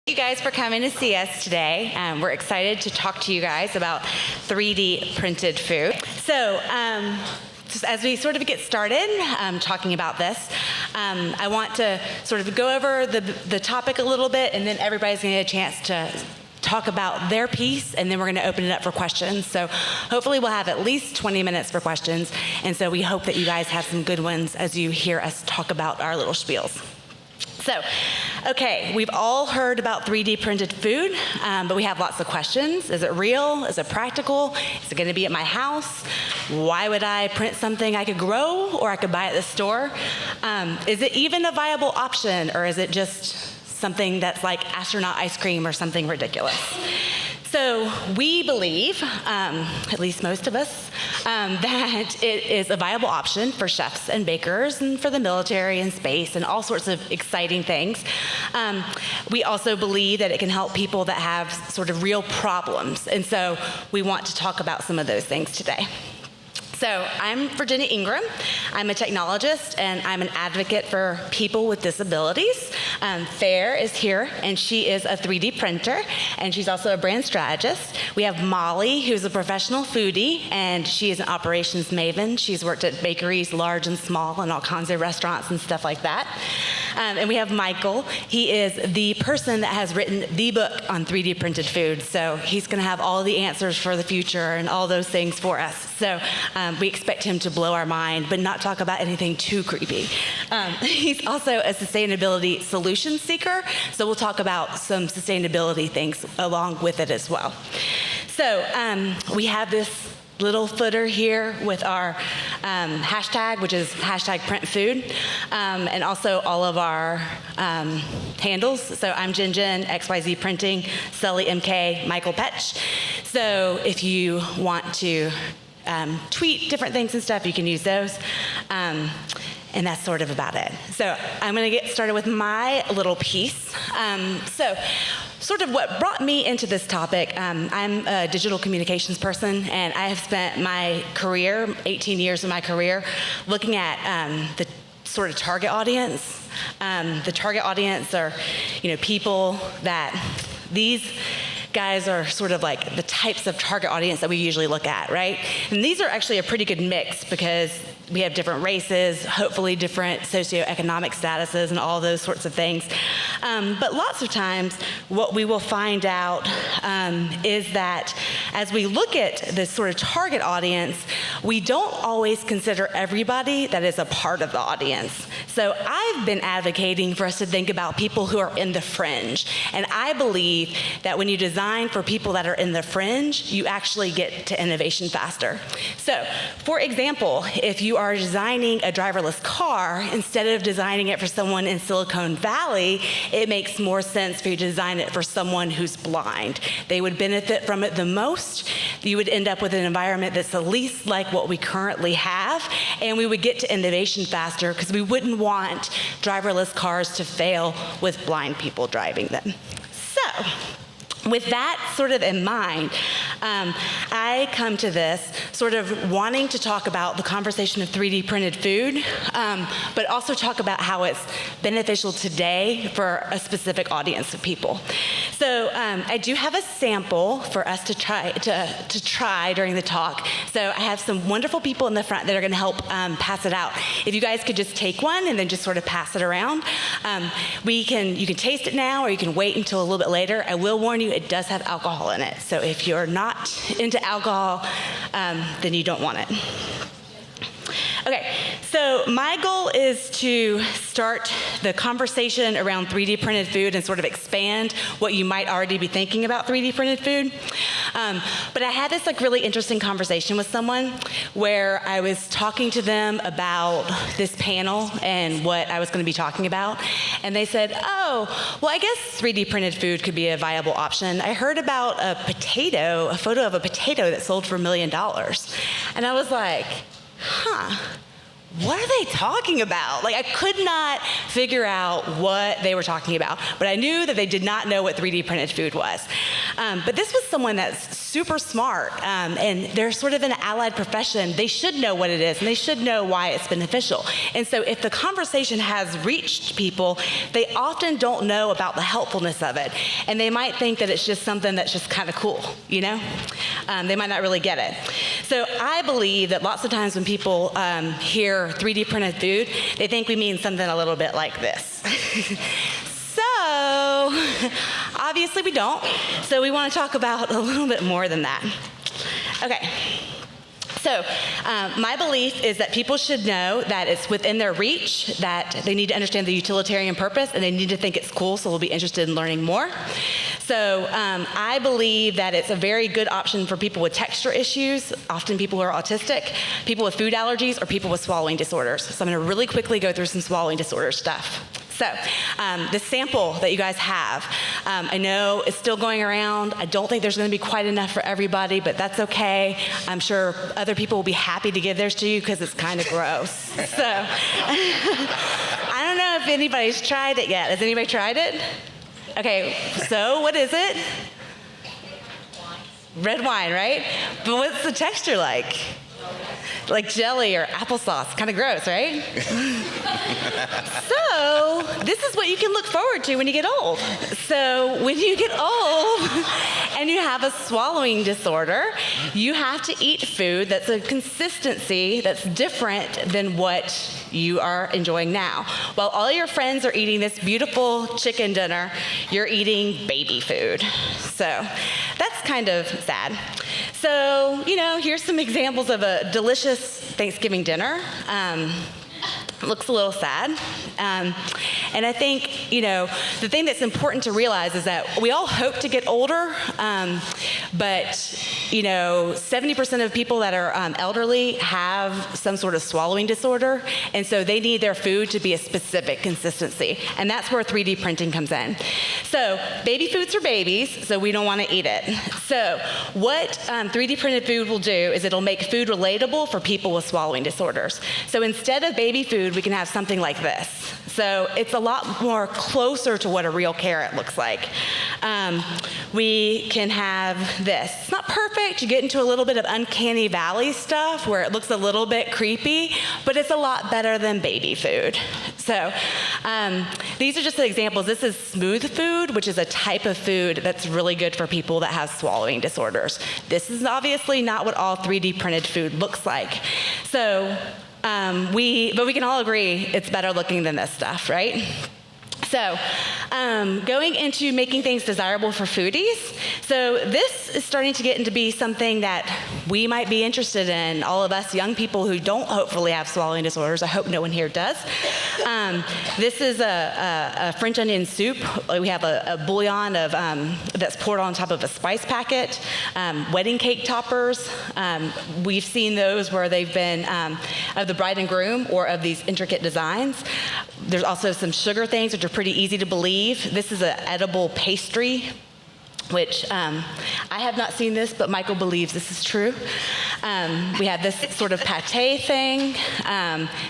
Thank you guys for coming to see us today. We're excited to talk to you guys about 3D printed food. So just as we sort of get started talking about this, I want to sort of go over the topic a little bit, and then everybody's going to get a chance to talk about their piece, and then we're going to open it up for questions. So hopefully we'll have at least 20 minutes for questions, and so we hope that you guys have some good ones as you hear us talk about our little spiels. So, okay, we've all heard about 3D printed food, but we have lots of questions. Is it real? Is it practical? Is it going to be at my house? Why would I print something I could grow or I could buy at the store? Is it even a viable option, or is it just something that's like Astronaut Ice Cream or something ridiculous? So we believe, at least most of us, that it is a viable option for chefs and bakers and for the military and space and all sorts of exciting things. We also believe that it can help people that have sort of real problems. And so we want to talk about some of those things today. So I'm Virginia Ingram. I'm a technologist, and I'm an advocate for people with disabilities. Fair is here, and she is a 3D printer, and she's also a brand strategist. We have Molly, who's a professional foodie, and she is an operations maven. She's worked at bakeries, large and small, and all kinds of restaurants and stuff like that. And we have Michael. He is the person that has written the book on 3D printed food, so he's going to have all the answers for the future and all those things for us. So we expect him to blow our mind, but not talk about anything too creepy. He's also a sustainability solution seeker, so we'll talk about some sustainability things along with it as well. So we have this little footer here with our hashtag, which is #printfood, and also all of our handles. So I'm Jen, XYZ Printing, Sully MK, Michael Petch. So if you want to tweet different things and stuff, you can use those. And that's sort of about it. So I'm going to get started with my little piece. So sort of what brought me into this topic, I'm a digital communications person, and I have spent my career, 18 years of my career, looking at the sort of target audience. The target audience are, people that these guys are sort of like the types of target audience that we usually look at, right? And these are actually a pretty good mix because we have different races, hopefully different socioeconomic statuses and all those sorts of things. But lots of times what we will find out is that as we look at this sort of target audience, we don't always consider everybody that is a part of the audience. So I've been advocating for us to think about people who are in the fringe. And I believe that when you design for people that are in the fringe, you actually get to innovation faster. So, for example, if you are designing a driverless car, instead of designing it for someone in Silicon Valley, it makes more sense for you to design it for someone who's blind. They would benefit from it the most. You would end up with an environment that's the least like what we currently have, and we would get to innovation faster because we wouldn't want driverless cars to fail with blind people driving them. So, with that sort of in mind, I come to this sort of wanting to talk about the conversation of 3D printed food, but also talk about how it's beneficial today for a specific audience of people. So I do have a sample for us to try during the talk. So I have some wonderful people in the front that are going to help pass it out. If you guys could just take one and then just sort of pass it around. You can taste it now, or you can wait until a little bit later. I will warn you, it does have alcohol in it. So if you're not into alcohol, then you don't want it. Okay, so my goal is to start the conversation around 3D printed food and sort of expand what you might already be thinking about 3D printed food. But I had this really interesting conversation with someone where I was talking to them about this panel and what I was going to be talking about. And they said, oh, well, I guess 3D printed food could be a viable option. I heard about a photo of a potato that sold for $1 million. And I was like, huh, what are they talking about? Like, I could not figure out what they were talking about, but I knew that they did not know what 3D printed food was. But this was someone that's super smart, and they're sort of an allied profession. They should know what it is, and they should know why it's beneficial. And so if the conversation has reached people, they often don't know about the helpfulness of it, and they might think that it's just something that's just kind of cool, you know? They might not really get it. So I believe that lots of times when people hear 3D printed food, they think we mean something a little bit like this. So, obviously we don't. So we want to talk about a little bit more than that. Okay. So, my belief is that people should know that it's within their reach, that they need to understand the utilitarian purpose, and they need to think it's cool, so they'll be interested in learning more. So, I believe that it's a very good option for people with texture issues, often people who are autistic, people with food allergies, or people with swallowing disorders. So I'm going to really quickly go through some swallowing disorder stuff. So, the sample that you guys have, I know it's still going around. I don't think there's going to be quite enough for everybody, but that's okay. I'm sure other people will be happy to give theirs to you because it's kind of gross. So, I don't know if anybody's tried it yet. Has anybody tried it? Okay, so what is it? Red wine, right? But what's the texture like? Like jelly or applesauce, kind of gross, right? So this is what you can look forward to when you get old. So when you get old and you have a swallowing disorder, you have to eat food that's a consistency that's different than what you are enjoying now. While all your friends are eating this beautiful chicken dinner, you're eating baby food. So that's kind of sad. So, you know, here's some examples of a delicious Thanksgiving dinner. Looks a little sad. And I think, you know, the thing that's important to realize is that we all hope to get older, but, you know, 70% of people that are elderly have some sort of swallowing disorder, and so they need their food to be a specific consistency, and that's where 3D printing comes in. So baby food's for babies, so we don't want to eat it. So what 3D printed food will do is it'll make food relatable for people with swallowing disorders. So instead of baby food, we can have something like this. So it's a lot more closer to what a real carrot looks like. We can have this. It's not perfect. You get into a little bit of uncanny valley stuff where it looks a little bit creepy, but it's a lot better than baby food. So these are just the examples. This is smooth food, which is a type of food that's really good for people that have swallowing disorders. This is obviously not what all 3D printed food looks like. So but we can all agree it's better looking than this stuff, right? So, going into making things desirable for foodies. So this is starting to get into be something that we might be interested in, all of us young people who don't hopefully have swallowing disorders. I hope no one here does. This is a French onion soup. We have a bouillon of that's poured on top of a spice packet. Wedding cake toppers. We've seen those where they've been of the bride and groom or of these intricate designs. There's also some sugar things which are pretty easy to believe. This is an edible pastry, which I have not seen this, but Michael believes this is true. We have this sort of pate thing,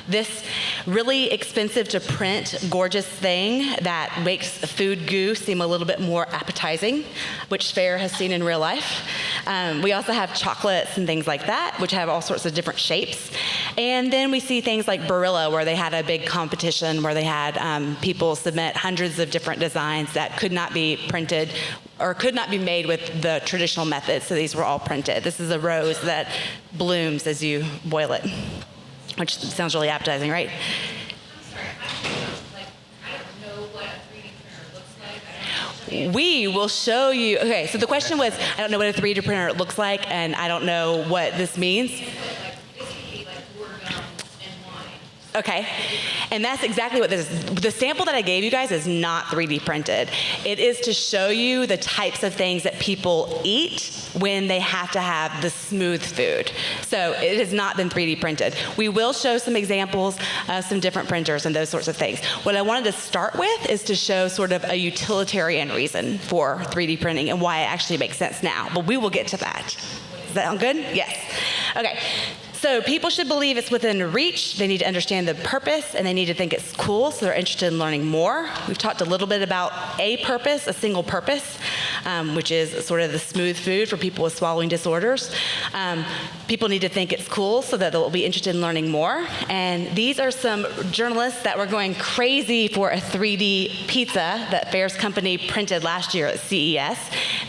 this really expensive to print, gorgeous thing that makes food goo seem a little bit more appetizing, which Fair has seen in real life. We also have chocolates and things like that, which have all sorts of different shapes. And then we see things like Barilla, where they had a big competition where they had people submit hundreds of different designs that could not be printed or could not be made with the traditional methods, so these were all printed. This is a rose that blooms as you boil it, which sounds really appetizing, right? We will show you. Okay, so the question was, I don't know what a 3D printer looks like, and I don't know what this means. Okay, and that's exactly what this is. The sample that I gave you guys is not 3D printed. It is to show you the types of things that people eat when they have to have the smooth food. So it has not been 3D printed. We will show some examples of some different printers and those sorts of things. What I wanted to start with is to show sort of a utilitarian reason for 3D printing and why it actually makes sense now, but we will get to that. Does that sound good? Yes. Okay. So people should believe it's within reach. They need to understand the purpose, and they need to think it's cool, so they're interested in learning more. We've talked a little bit about a purpose, a single purpose, which is sort of the smooth food for people with swallowing disorders. People need to think it's cool so that they'll be interested in learning more. And these are some journalists that were going crazy for a 3D pizza that Fair's company printed last year at CES.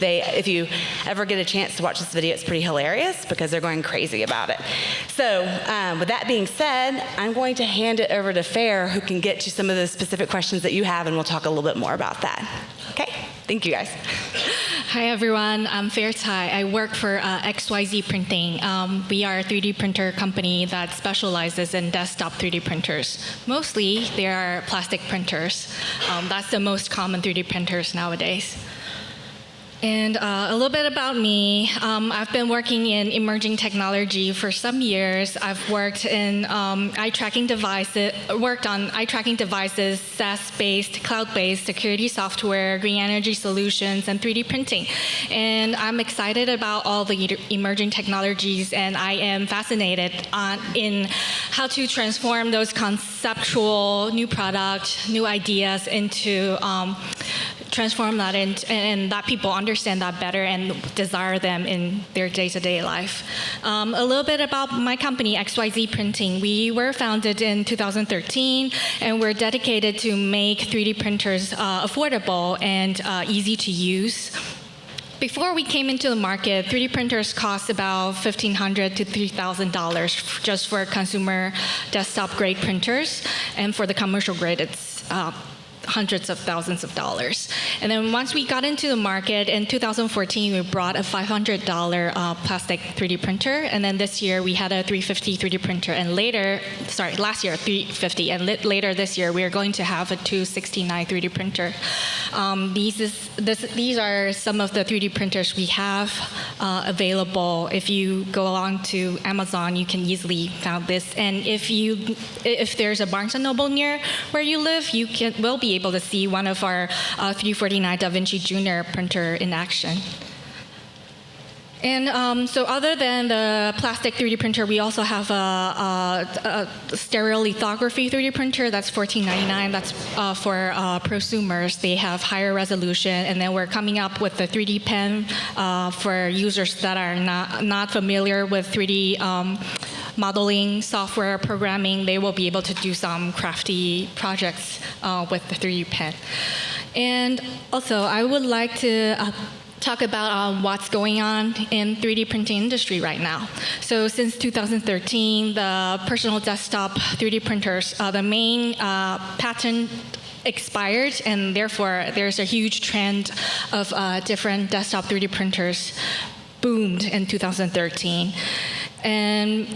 If you ever get a chance to watch this video, it's pretty hilarious because they're going crazy about it. So with that being said, I'm going to hand it over to Fair, who can get to some of the specific questions that you have, and we'll talk a little bit more about that. Okay? Thank you, guys. Hi, everyone. I'm Fair Tai. I work for XYZ Printing. We are a 3D printer company that specializes in desktop 3D printers. Mostly, they are plastic printers. That's the most common 3D printers nowadays. And a little bit about me. I've been working in emerging technology for some years. I've worked in eye tracking devices, SaaS-based, cloud-based security software, green energy solutions, and 3D printing. And I'm excited about all the emerging technologies, and I am fascinated in how to transform those conceptual new products, new ideas into transform that and that people understand that better and desire them in their day-to-day life. A little bit about my company, XYZ Printing. We were founded in 2013, and we're dedicated to make 3D printers affordable and easy to use. Before we came into the market, 3D printers cost about $1,500 to $3,000 just for consumer desktop grade printers, and for the commercial grade, it's hundreds of thousands of dollars. And then once we got into the market in 2014, we brought a $500 plastic 3D printer, and then this year we had a $350 3D printer, and last year $350, and later this year we are going to have a $269 3D printer. These are some of the 3D printers we have available. If you go along to Amazon, you can easily find this, and if there's a Barnes & Noble near where you live, you will be able to see one of our 349 DaVinci Junior printer in action. And so other than the plastic 3D printer, we also have a stereolithography 3D printer. That's $14.99. That's for prosumers. They have higher resolution. And then we're coming up with the 3D pen for users that are not familiar with 3D modeling, software, programming. They will be able to do some crafty projects with the 3D pen. And also, I would like to talk about what's going on in 3D printing industry right now. So since 2013, the personal desktop 3D printers, the main patent expired, and therefore there's a huge trend of different desktop 3D printers boomed in 2013. And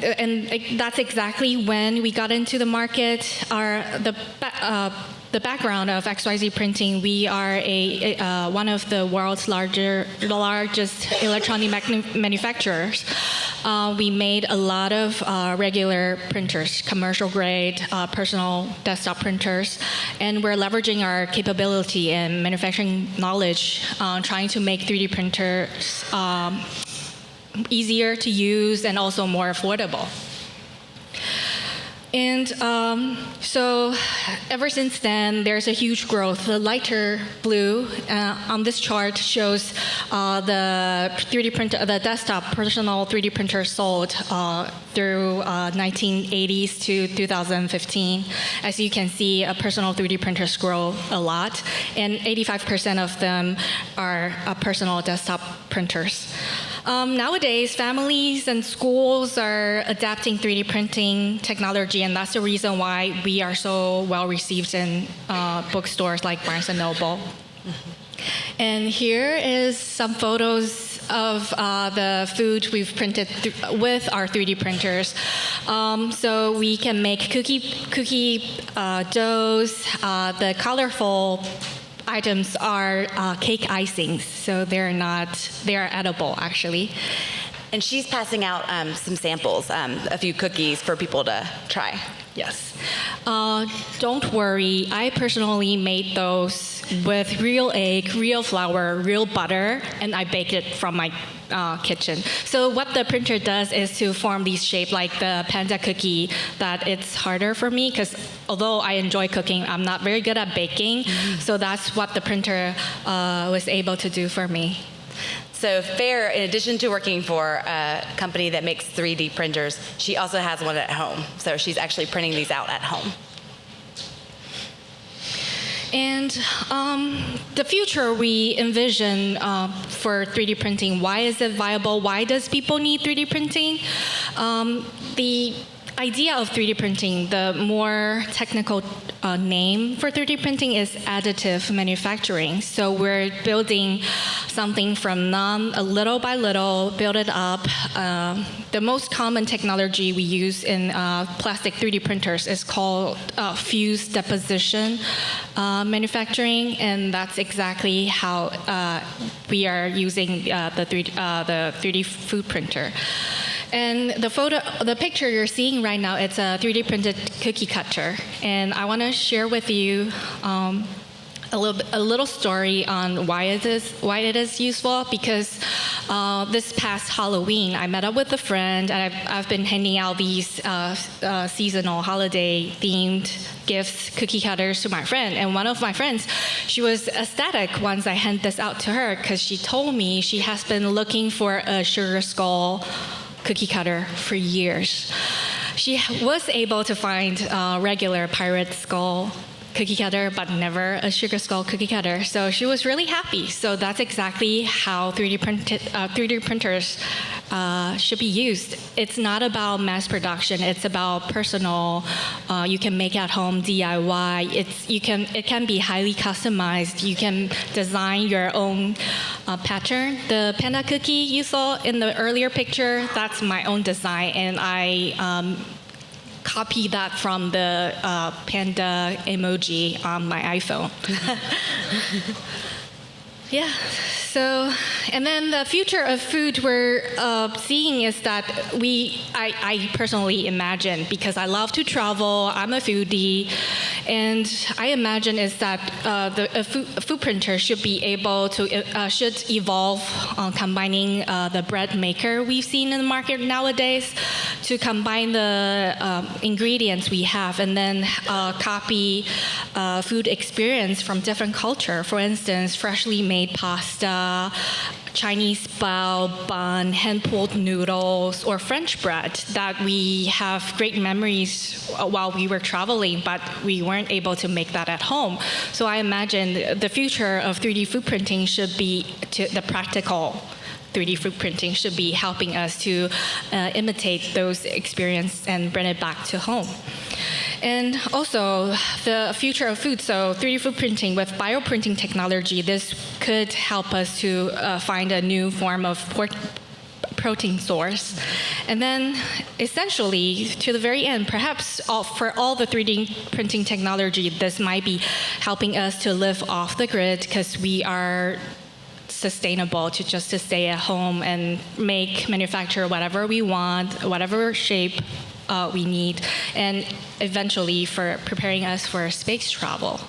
that's exactly when we got into the market. The background of XYZ Printing, we are one of the world's largest electronic manufacturers. We made a lot of regular printers, commercial grade, personal desktop printers, and we're leveraging our capability and manufacturing knowledge trying to make 3D printers easier to use and also more affordable. And so ever since then, there's a huge growth. The lighter blue on this chart shows the 3D printer, the desktop personal 3D printer sold through 1980s to 2015. As you can see, personal 3D printers grow a lot, and 85% of them are personal desktop printers. Nowadays, families and schools are adapting 3D printing technology, and that's the reason why we are so well received in bookstores like Barnes & Noble. Mm-hmm. And here is some photos of the food we've printed with our 3D printers. So we can make cookie doughs. The colorful items are cake icings, so they are edible actually. And she's passing out some samples, a few cookies for people to try. Yes. Don't worry, I personally made those with real egg, real flour, real butter, and I baked it from my kitchen. So what the printer does is to form these shapes like the panda cookie, that it's harder for me because although I enjoy cooking, I'm not very good at baking. So that's what the printer was able to do for me. So Fair, in addition to working for a company that makes 3D printers, she also has one at home. So she's actually printing these out at home. And the future we envision for 3D printing, why is it viable? Why does people need 3D printing? The idea of 3D printing, the more technical name for 3D printing is additive manufacturing. So we're building something from none, little by little, build it up. The most common technology we use in plastic 3D printers is called fused deposition manufacturing, and that's exactly how we are using the 3D food printer. And the picture you're seeing right now, it's a 3D printed cookie cutter. And I want to share with you a little story on why it is useful. Because this past Halloween, I met up with a friend, and I've been handing out these seasonal holiday-themed gifts, cookie cutters, to my friend. And one of my friends, she was ecstatic once I handed this out to her because she told me she has been looking for a sugar skull cookie cutter for years. She was able to find a regular pirate skull cookie cutter, but never a sugar skull cookie cutter. So she was really happy. So that's exactly how 3D printers should be used. It's not about mass production. It's about personal. You can make at home DIY. It can be highly customized. You can design your own pattern. The panda cookie you saw in the earlier picture, that's my own design, and I copy that from the panda emoji on my iPhone. Yeah. So, and then the future of food we're seeing is that I personally imagine, because I love to travel, I'm a foodie, and I imagine is that a food printer should be able to, should evolve combining the bread maker we've seen in the market nowadays to combine the ingredients we have and then copy food experience from different culture. For instance, freshly made pasta, Chinese bao, bun, hand-pulled noodles, or French bread that we have great memories while we were traveling, but we weren't able to make that at home. So I imagine the future of 3D food printing should be the practical 3D food printing should be helping us to imitate those experiences and bring it back to home. And also, the future of food, so 3D food printing with bioprinting technology, this could help us to find a new form of protein source. And then, essentially, to the very end, perhaps for all the 3D printing technology, this might be helping us to live off the grid because we are sustainable to stay at home and manufacture whatever we want, whatever shape we need, and eventually for preparing us for space travel.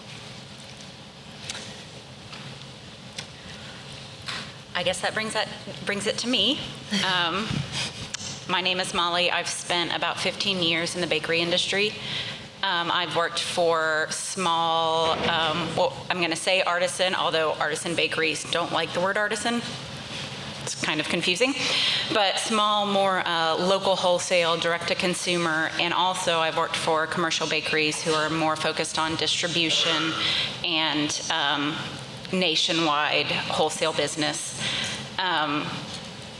I guess that brings it to me. My name is Molly. I've spent about 15 years in the bakery industry. I've worked for small, well, I'm going to say artisan, although artisan bakeries don't like the word artisan. It's kind of confusing. But small, more local wholesale, direct-to-consumer, and also I've worked for commercial bakeries who are more focused on distribution and nationwide wholesale business. I'm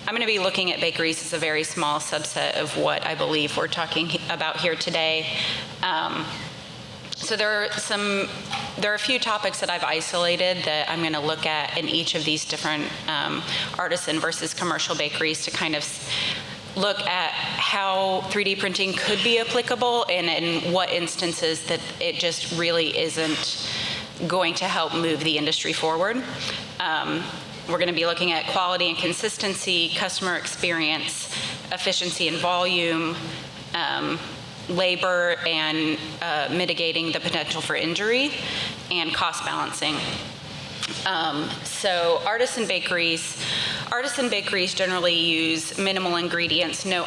going to be looking at bakeries as a very small subset of what I believe we're talking about here today. So there are a few topics that I've isolated that I'm going to look at in each of these different artisan versus commercial bakeries to kind of look at how 3D printing could be applicable and in what instances that it just really isn't going to help move the industry forward. We're going to be looking at quality and consistency, customer experience, efficiency and volume, labor and mitigating the potential for injury, and cost balancing. So artisan bakeries generally use minimal ingredients, no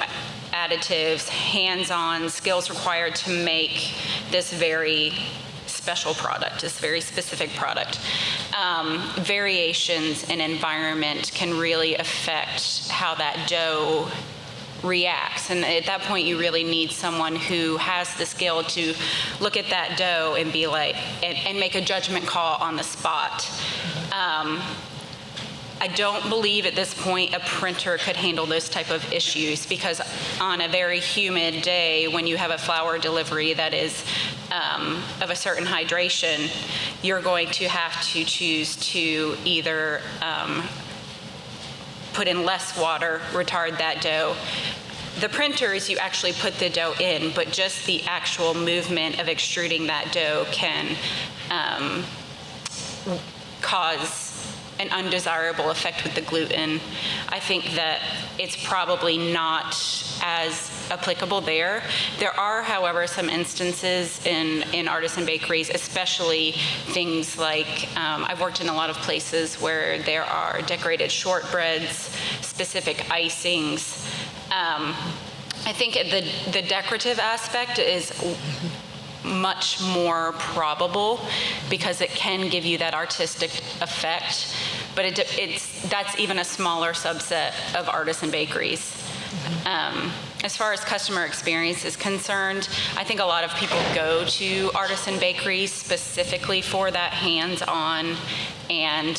additives, hands-on skills required to make this very special product, this very specific product. Variations in environment can really affect how that dough reacts, and at that point you really need someone who has the skill to look at that dough and be like, and make a judgment call on the spot. I don't believe at this point a printer could handle those type of issues, because on a very humid day when you have a flour delivery that is of a certain hydration, you're going to have to choose to either put in less water, retard that dough. The printers, you actually put the dough in, but just the actual movement of extruding that dough can cause an undesirable effect with the gluten. I think that it's probably not as applicable there. There are, however, some instances in artisan bakeries, especially things like, I've worked in a lot of places where there are decorated shortbreads, specific icings. I think the decorative aspect is much more probable because it can give you that artistic effect, but that's even a smaller subset of artisan bakeries. As far as customer experience is concerned, I think a lot of people go to artisan bakeries specifically for that hands-on and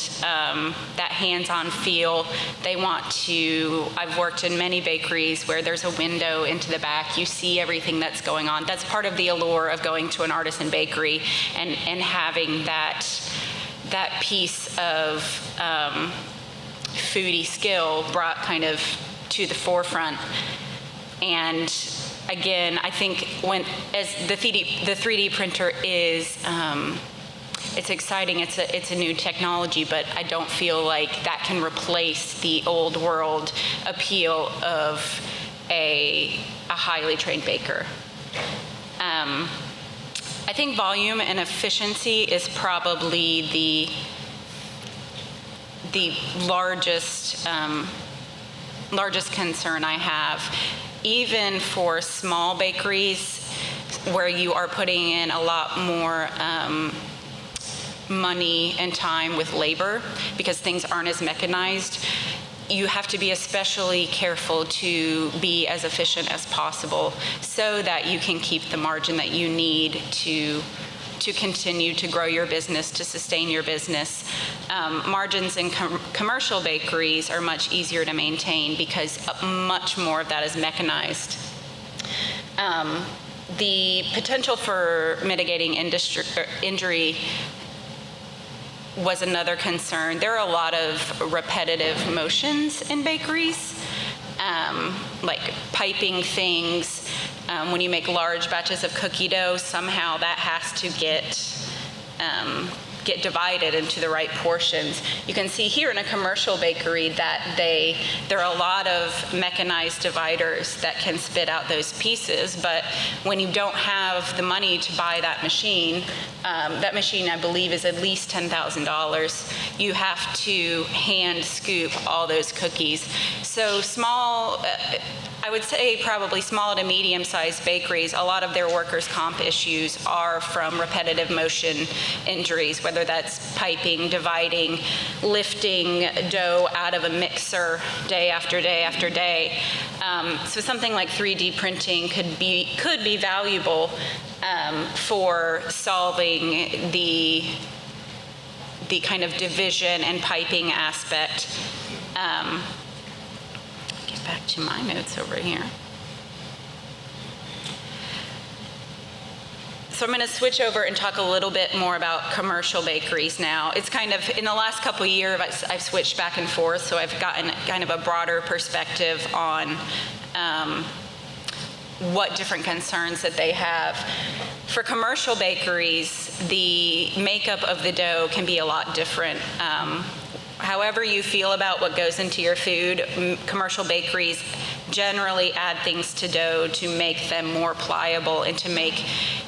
that hands-on feel. They want to, I've worked in many bakeries where there's a window into the back, you see everything that's going on. That's part of the allure of going to an artisan bakery and having that piece of foodie skill brought kind of to the forefront. And again, I think as the 3D printer is, it's exciting, it's a new technology, but I don't feel like that can replace the old world appeal of a highly trained baker. I think volume and efficiency is probably the largest concern I have. Even for small bakeries where you are putting in a lot more money and time with labor because things aren't as mechanized, you have to be especially careful to be as efficient as possible so that you can keep the margin that you need to continue to grow your business, to sustain your business. Margins in commercial bakeries are much easier to maintain because much more of that is mechanized. The potential for mitigating injury was another concern. There are a lot of repetitive motions in bakeries, like piping things. When you make large batches of cookie dough, somehow that has to get divided into the right portions. You can see here in a commercial bakery that there are a lot of mechanized dividers that can spit out those pieces, but when you don't have the money to buy that machine I believe is at least $10,000, you have to hand scoop all those cookies. So small, I would say probably small to medium-sized bakeries, a lot of their workers' comp issues are from repetitive motion injuries, whether that's piping, dividing, lifting dough out of a mixer day after day after day. So something like 3D printing could be valuable for solving the kind of division and piping aspect. Get back to my notes over here. So I'm going to switch over and talk a little bit more about commercial bakeries now. It's kind of, in the last couple of years, I've switched back and forth, so I've gotten kind of a broader perspective on what different concerns that they have. For commercial bakeries, the makeup of the dough can be a lot different. However you feel about what goes into your food, commercial bakeries generally add things to dough to make them more pliable and to make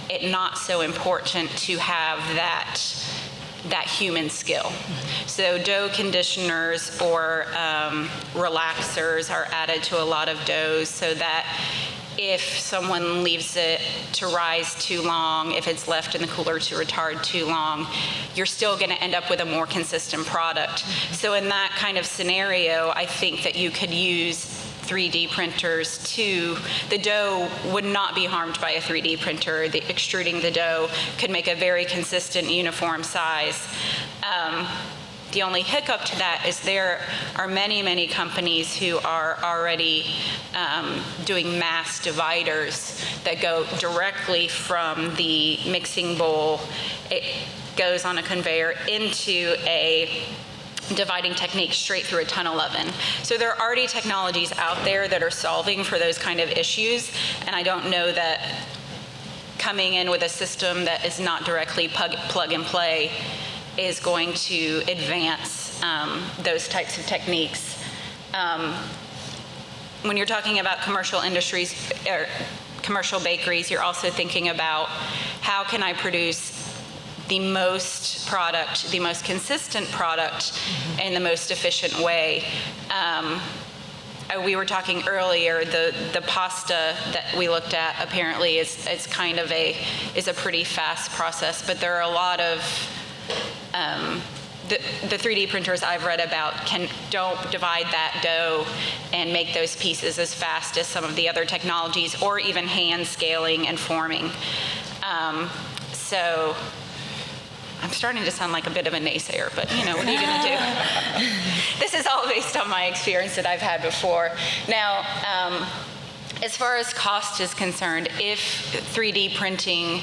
it not so important to have that human skill. So dough conditioners or relaxers are added to a lot of doughs so that if someone leaves it to rise too long, if it's left in the cooler to retard too long, you're still going to end up with a more consistent product. So in that kind of scenario, I think that you could use 3D printers the dough would not be harmed by a 3D printer. The extruding the dough could make a very consistent, uniform size. The only hiccup to that is there are many, many companies who are already doing mass dividers that go directly from the mixing bowl. It goes on a conveyor into a dividing technique straight through a tunnel oven. So there are already technologies out there that are solving for those kind of issues, and I don't know that coming in with a system that is not directly plug and play is going to advance those types of techniques. When you're talking about commercial industries or commercial bakeries, you're also thinking about how can I produce the most product, the most consistent product in the most efficient way. We were talking earlier, the pasta that we looked at apparently is kind of a pretty fast process, but there are a lot of the 3D printers I've read about don't divide that dough and make those pieces as fast as some of the other technologies, or even hand scaling and forming. So I'm starting to sound like a bit of a naysayer, but what are you going to do? This is all based on my experience that I've had before. Now, as far as cost is concerned, if 3D printing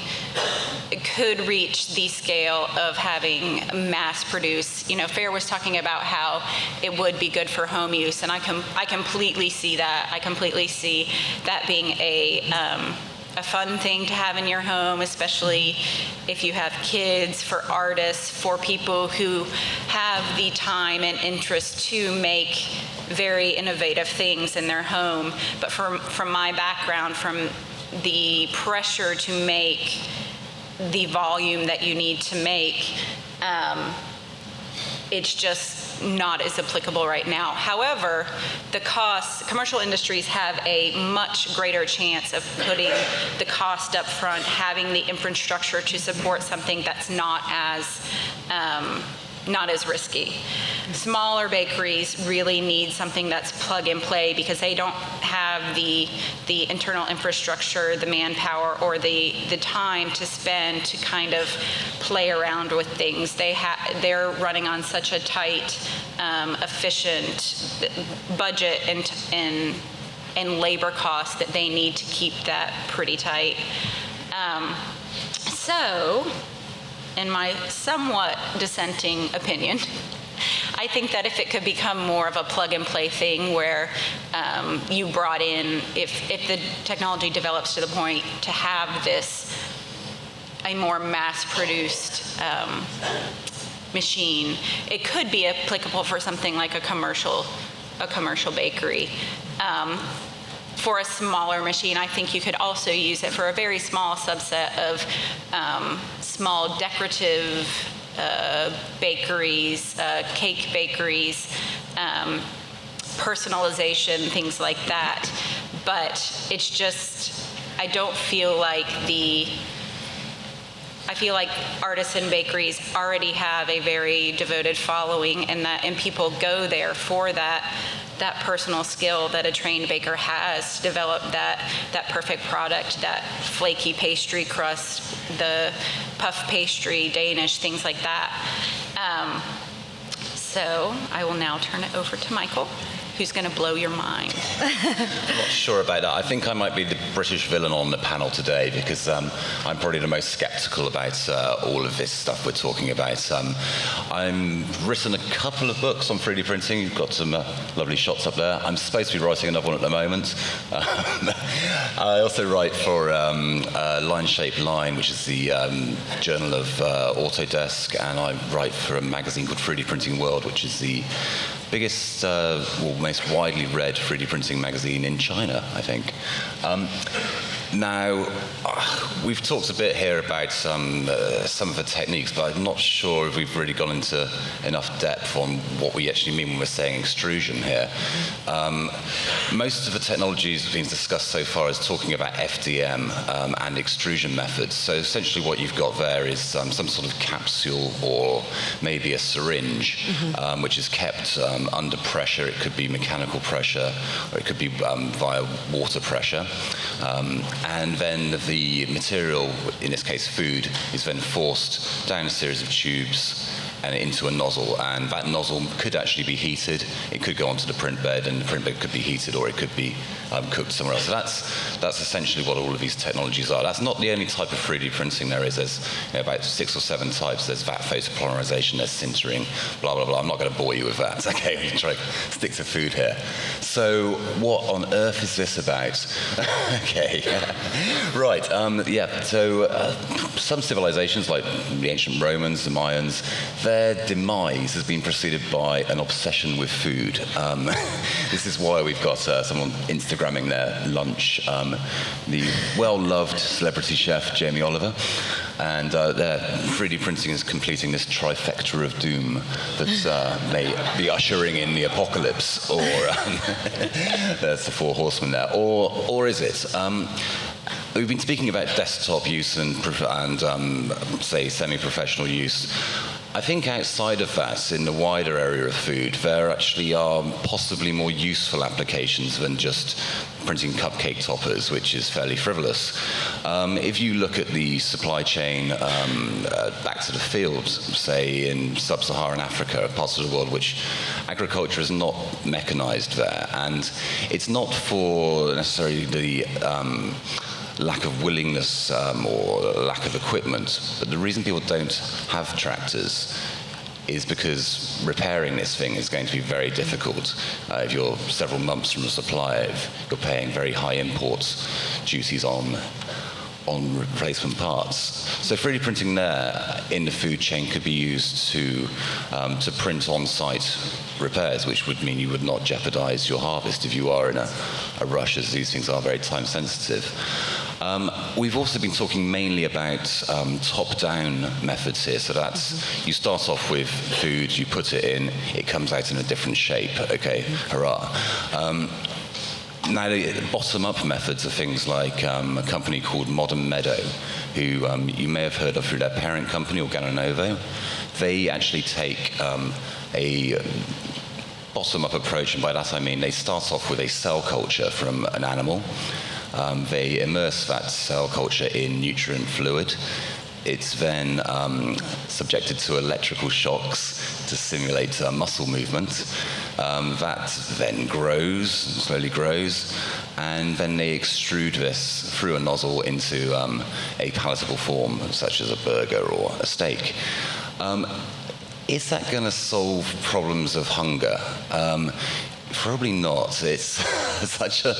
could reach the scale of having mass produce, Fair was talking about how it would be good for home use, and I completely see that. I completely see that being a fun thing to have in your home, especially if you have kids, for artists, for people who have the time and interest to make very innovative things in their home. But from my background, from the pressure to make the volume that you need to make, it's just not as applicable right now. However, the costs, commercial industries have a much greater chance of putting the cost up front, having the infrastructure to support something that's not as risky. Smaller bakeries really need something that's plug and play because they don't have the internal infrastructure, the manpower, or the time to spend to kind of play around with things. They're running on such a tight, efficient budget and labor costs that they need to keep that pretty tight. So, in my somewhat dissenting opinion, I think that if it could become more of a plug and play thing where you brought in, if the technology develops to the point to have a more mass-produced machine, it could be applicable for something like a commercial bakery. For a smaller machine, I think you could also use it for a very small subset of small decorative bakeries, cake bakeries, personalization, things like that. But it's just, I feel like artisan bakeries already have a very devoted following, and people go there for that personal skill that a trained baker has to develop that perfect product, that flaky pastry crust, the puff pastry, Danish, things like that. So I will now turn it over to Michael, who's going to blow your mind. I'm not sure about that. I think I might be the British villain on the panel today because I'm probably the most skeptical about all of this stuff we're talking about. I've written a couple of books on 3D printing. You've got some lovely shots up there. I'm supposed to be writing another one at the moment. I also write for Line Shape Line, which is the journal of Autodesk, and I write for a magazine called 3D Printing World, which is the biggest, most widely read 3D printing magazine in China, I think. Now, we've talked a bit here about some of the techniques, but I'm not sure if we've really gone into enough depth on what we actually mean when we're saying extrusion here. Most of the technologies being discussed so far is talking about FDM and extrusion methods. So essentially what you've got there is some sort of capsule or maybe a syringe, which is kept under pressure. It could be mechanical pressure, or it could be via water pressure. And then the material, in this case food, is then forced down a series of tubes and into a nozzle, and that nozzle could actually be heated. It could go onto the print bed, and the print bed could be heated, or it could be cooked somewhere else. So that's essentially what all of these technologies are. That's not the only type of 3D printing there is. There's about 6 or 7 types. There's vat photopolymerization, there's sintering, blah, blah, blah. I'm not going to bore you with that. Okay, we can try to stick to food here. So what on earth is this about? Okay, right, yeah, so some civilizations, like the ancient Romans, the Mayans, their demise has been preceded by an obsession with food. This is why we've got someone Instagramming their lunch, the well-loved celebrity chef Jamie Oliver, and their 3D printing is completing this trifecta of doom that may be ushering in the apocalypse, or there's the 4 horsemen there, or is it? We've been speaking about desktop use and say semi-professional use. I think outside of that, in the wider area of food, there actually are possibly more useful applications than just printing cupcake toppers, which is fairly frivolous. If you look at the supply chain back to the fields, say in sub-Saharan Africa, parts of the world which agriculture is not mechanized there, and it's not for necessarily the lack of willingness or lack of equipment. But the reason people don't have tractors is because repairing this thing is going to be very difficult. If you're several months from a supplier, if you're paying very high import duties on replacement parts. So 3D printing there in the food chain could be used to print on-site repairs, which would mean you would not jeopardize your harvest if you are in a rush, as these things are very time sensitive. We've also been talking mainly about top-down methods here. So that's, you start off with food, you put it in, it comes out in a different shape. Okay, hurrah. Now, the bottom-up methods are things like a company called Modern Meadow, who you may have heard of through their parent company, Organonovo. They actually take a bottom-up approach, and by that I mean they start off with a cell culture from an animal. They immerse that cell culture in nutrient fluid. It's then subjected to electrical shocks to simulate muscle movement. That then grows, slowly grows, and then they extrude this through a nozzle into a palatable form, such as a burger or a steak. Is that going to solve problems of hunger? Probably not. It's such an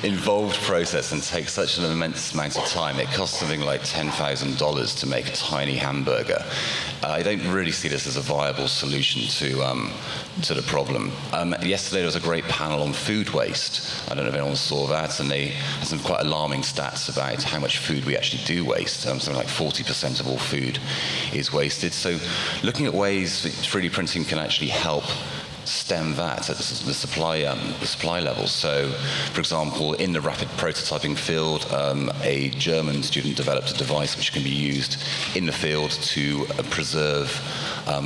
involved process and takes such an immense amount of time. It costs something like $10,000 to make a tiny hamburger. I don't really see this as a viable solution to the problem. Yesterday there was a great panel on food waste. I don't know if anyone saw that, and they had some quite alarming stats about how much food we actually do waste. Something like 40% of all food is wasted. So looking at ways that 3D printing can actually help stem that at the supply level. So, for example, in the rapid prototyping field, a German student developed a device which can be used in the field to preserve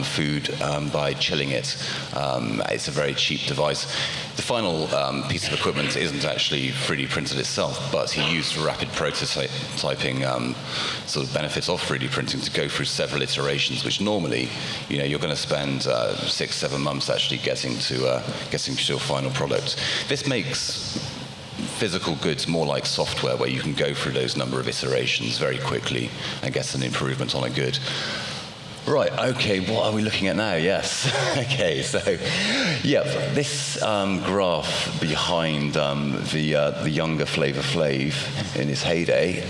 food by chilling it. It's a very cheap device. The final piece of equipment isn't actually 3D printed itself, but he used rapid prototyping sort of benefits of 3D printing to go through several iterations, which normally, you're going to spend 6-7 months actually getting to your final product. This makes physical goods more like software, where you can go through those number of iterations very quickly and get an improvement on a good. Right, okay, what are we looking at now? Yes. Okay, so, yeah, this graph behind the younger Flavor Flav in his heyday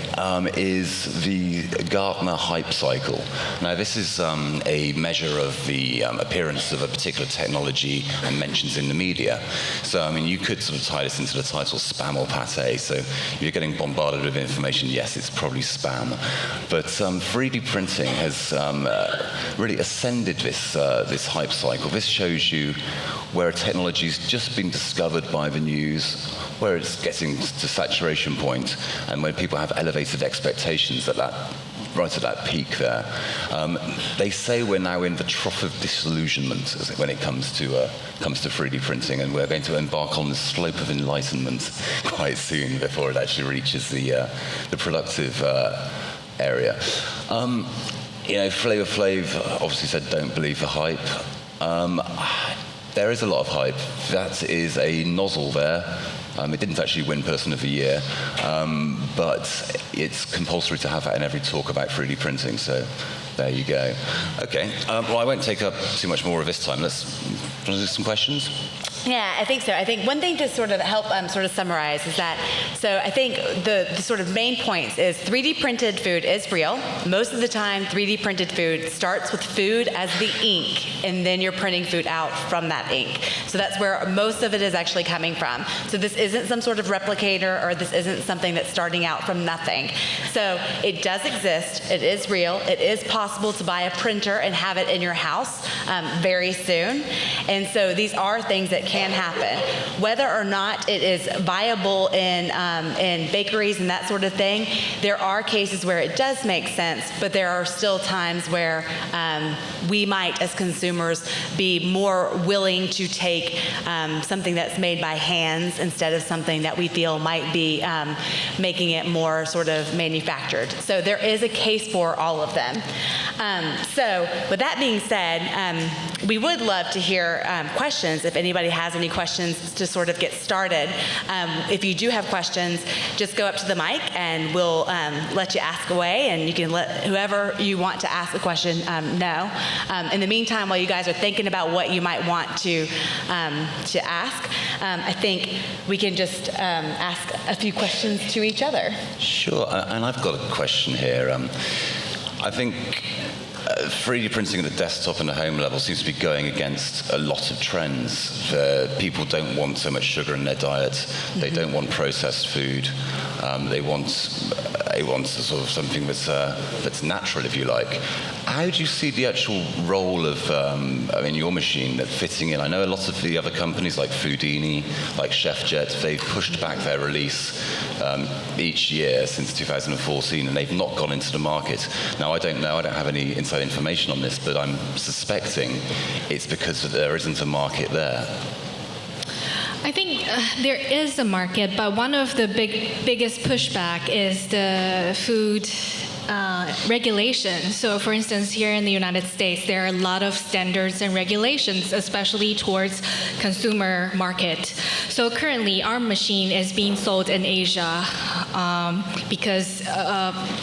is the Gartner hype cycle. Now, this is a measure of the appearance of a particular technology and mentions in the media. So, I mean, you could sort of tie this into the title spam or paté. So, if you're getting bombarded with information, yes, it's probably spam. But 3D printing has really ascended this hype cycle. This shows you where a technology's just been discovered by the news, where it's getting to saturation point, and when people have elevated expectations right at that peak there. They say we're now in the trough of disillusionment when it comes to 3D printing, and we're going to embark on the slope of enlightenment quite soon before it actually reaches the productive area. Flavor Flav obviously said don't believe the hype. There is a lot of hype. That is a nozzle there. It didn't actually win Person of the Year, but it's compulsory to have that in every talk about 3D printing, so there you go. Okay, well, I won't take up too much more of this time. Let's do some questions. Yeah, I think so. I think one thing to sort of help sort of summarize is that, so I think the sort of main points is 3D printed food is real. Most of the time, 3D printed food starts with food as the ink, and then you're printing food out from that ink. So that's where most of it is actually coming from. So this isn't some sort of replicator, or this isn't something that's starting out from nothing. So it does exist. It is real. It is possible to buy a printer and have it in your house very soon. And so these are things that can happen. Whether or not it is viable in bakeries and that sort of thing, there are cases where it does make sense, but there are still times where we might, as consumers, be more willing to take something that's made by hands instead of something that we feel might be making it more sort of manufactured. So there is a case for all of them. So with that being said, we would love to hear questions if anybody has any questions to sort of get started. If you do have questions, just go up to the mic and we'll let you ask away, and you can let whoever you want to ask a question know. In the meantime, while you guys are thinking about what you might want to ask, I think we can just ask a few questions to each other. Sure, and I've got a question here. I think 3D printing at the desktop and the home level seems to be going against a lot of trends. People don't want so much sugar in their diet. They don't want processed food. They want sort of something that's natural, if you like. How do you see the actual role of your machine fitting in? I know a lot of the other companies like Foodini, like ChefJet, they've pushed back their release each year since 2014, and they've not gone into the market. Now, I don't know. I don't have any inside information on this, but I'm suspecting it's because there isn't a market there. I think there is a market, but one of the biggest pushback is the food regulation. So for instance, here in the United States, there are a lot of standards and regulations, especially towards consumer market. So currently, our machine is being sold in Asia because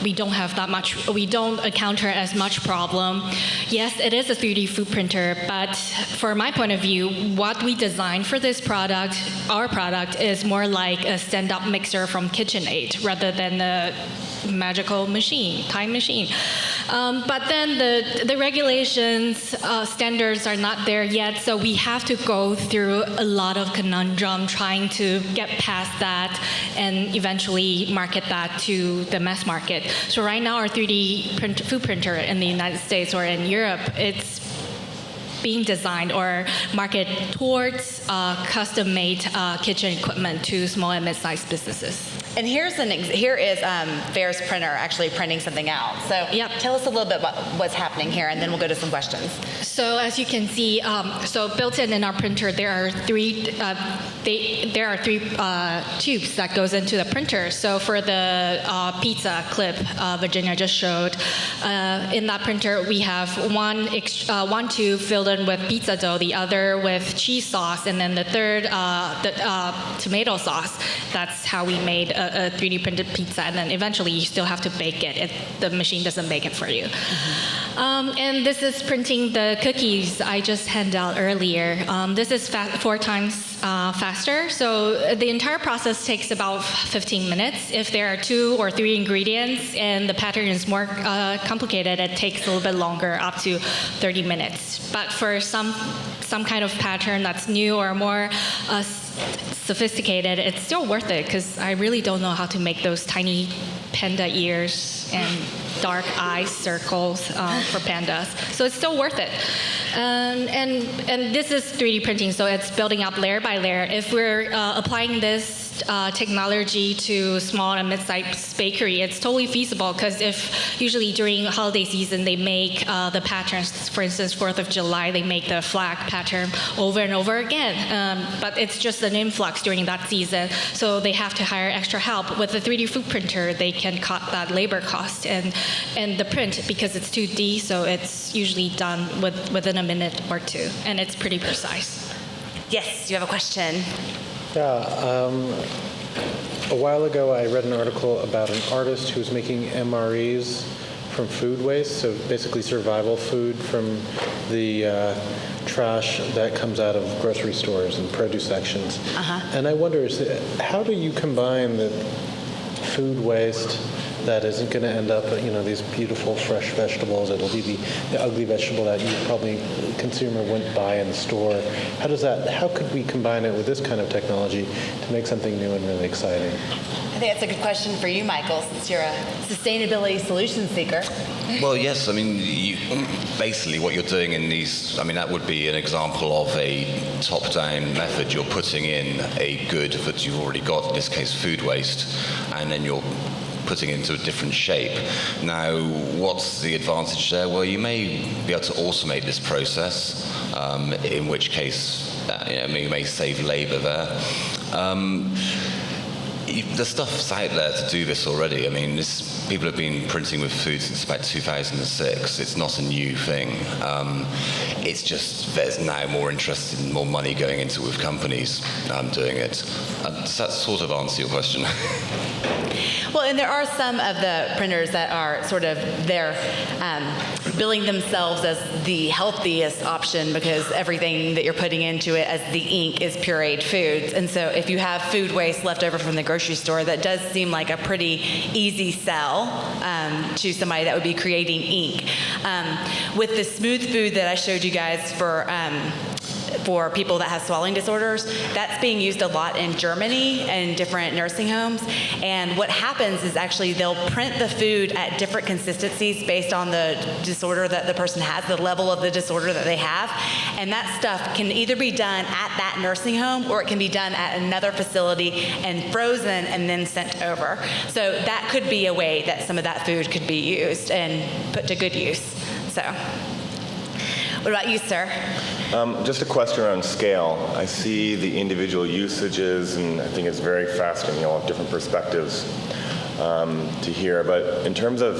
we don't have that much, we don't encounter as much problem. Yes, it is a 3D food printer, but for my point of view, what we designed for this product, our product, is more like a stand-up mixer from KitchenAid rather than a magical machine, time machine. But then the regulations, standards are not there yet, so we have to go through a lot of conundrum trying to get past that and eventually market that to the mass market. So right now our 3D food printer in the United States or in Europe, it's being designed or marketed towards custom-made kitchen equipment to small and mid-sized businesses. And here is Fair's printer actually printing something out. So yep. Tell us a little bit about what's happening here, and then we'll go to some questions. So as you can see, so built in our printer, there are three tubes that goes into the printer. So for the pizza clip Virginia just showed, in that printer we have one tube filled in with pizza dough, the other with cheese sauce, and then the third tomato sauce. That's how we made a 3D printed pizza, and then eventually you still have to bake it. The machine doesn't bake it for you. Mm-hmm. And this is printing the cookies I just handed out earlier. This is 4 times faster. So the entire process takes about 15 minutes. If there are 2 or 3 ingredients and the pattern is more complicated, it takes a little bit longer, up to 30 minutes. But for some kind of pattern that's new or more sophisticated, it's still worth it because I really don't know how to make those tiny panda ears and dark eye circles for pandas. So it's still worth it. And this is 3D printing, so it's building up layer by layer. If we're applying this technology to small and mid-sized bakery, it's totally feasible because if usually during holiday season they make the patterns, for instance, 4th of July, they make the flag pattern over and over again. But it's just an influx during that season, so they have to hire extra help. With the 3D food printer, they can cut that labor cost and the print, because it's 2D, so it's usually done within a minute or 2, and it's pretty precise. Yes, you have a question? Yeah, a while ago I read an article about an artist who was making MREs from food waste, so basically survival food from the trash that comes out of grocery stores and produce sections. And I wonder, how do you combine the food waste that isn't going to end up, these beautiful fresh vegetables? It'll be the ugly vegetable that you probably consumer wouldn't buy in the store. How could we combine it with this kind of technology to make something new and really exciting? I think that's a good question for you, Michael, since you're a sustainability solution seeker. Well, yes. I mean, basically what you're doing in these, that would be an example of a top-down method. You're putting in a good that you've already got, in this case food waste, and then you're putting it into a different shape. Now, what's the advantage there? Well, you may be able to automate this process, in which case you may save labor there. The stuff's out there to do this already. People have been printing with food since about 2006. It's not a new thing. It's just there's now more interest and more money going into it with companies doing it. Does that sort of answer your question? Well, and there are some of the printers that are they're billing themselves as the healthiest option because everything that you're putting into it as the ink is pureed foods. And so if you have food waste left over from the grocery store, that does seem like a pretty easy sell to somebody that would be creating ink. With the smooth food that I showed you guys for people that have swallowing disorders, that's being used a lot in Germany and different nursing homes. And what happens is actually they'll print the food at different consistencies based on the disorder that the person has, the level of the disorder that they have. And that stuff can either be done at that nursing home or it can be done at another facility and frozen and then sent over. So that could be a way that some of that food could be used and put to good use. So, what about you, sir? Just a question around scale. I see the individual usages, and I think it's very fascinating. All have different perspectives to hear. But in terms of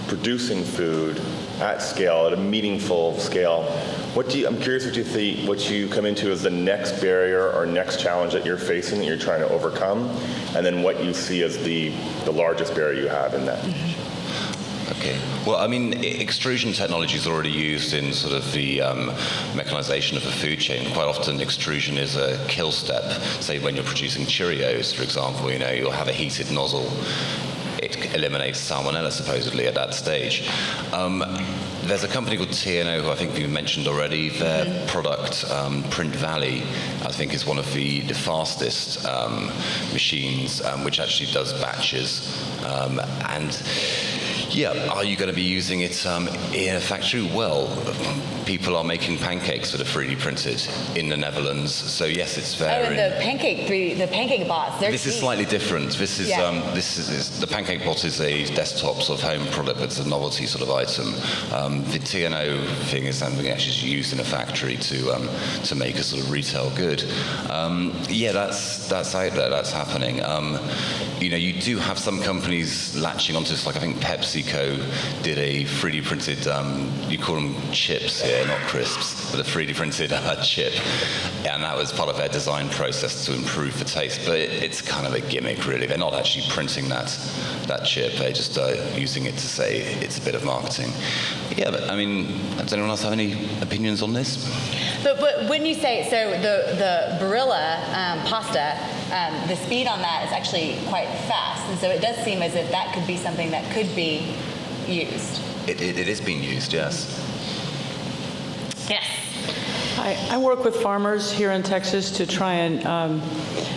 producing food at scale, at a meaningful scale, I'm curious what you come into as the next barrier or next challenge that you're facing that you're trying to overcome, and then what you see as the largest barrier you have in that. Okay. Well, extrusion technology is already used in sort of the mechanization of the food chain. Quite often, extrusion is a kill step. Say when you're producing Cheerios, for example, you'll have a heated nozzle. It eliminates salmonella, supposedly, at that stage. There's a company called TNO, who I think you mentioned already. Their product, Print Valley, I think is one of the fastest machines, which actually does batches. Are you going to be using it in a factory? Well, people are making pancakes that are 3D printed in the Netherlands. So yes, it's there. Oh, and the pancake bots. This is slightly different. This is the pancake bot is a desktop sort of home product, but it's a novelty sort of item. The TNO thing is something actually used in a factory to make a sort of retail good. That's out there. That's happening. You do have some companies latching onto this, like I think Pepsi Mexico did a 3D printed, you call them chips here, not crisps, but a 3D printed chip. And that was part of their design process to improve the taste. But it's kind of a gimmick, really. They're not actually printing that chip. They're just using it to say it's a bit of marketing. Yeah, but I mean, does anyone else have any opinions on this? But wouldn't you say, so the Barilla pasta, the speed on that is actually quite fast. And so it does seem as if that could be something that could be used. It is being used, yes. Yes. I work with farmers here in Texas to try and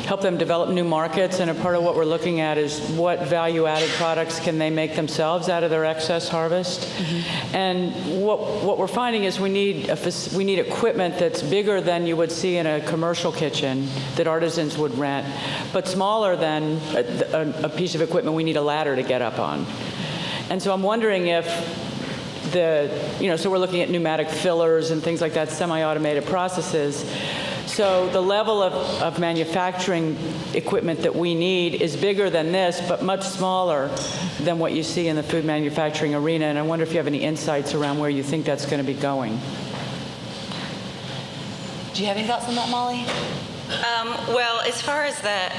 help them develop new markets, and a part of what we're looking at is what value-added products can they make themselves out of their excess harvest. Mm-hmm. And what we're finding is we need equipment that's bigger than you would see in a commercial kitchen that artisans would rent, but smaller than a piece of equipment we need a ladder to get up on. And so I'm wondering if so we're looking at pneumatic fillers and things like that, semi-automated processes. So the level of manufacturing equipment that we need is bigger than this, but much smaller than what you see in the food manufacturing arena. And I wonder if you have any insights around where you think that's going to be going. Do you have any thoughts on that, Molly? Well, as far as that,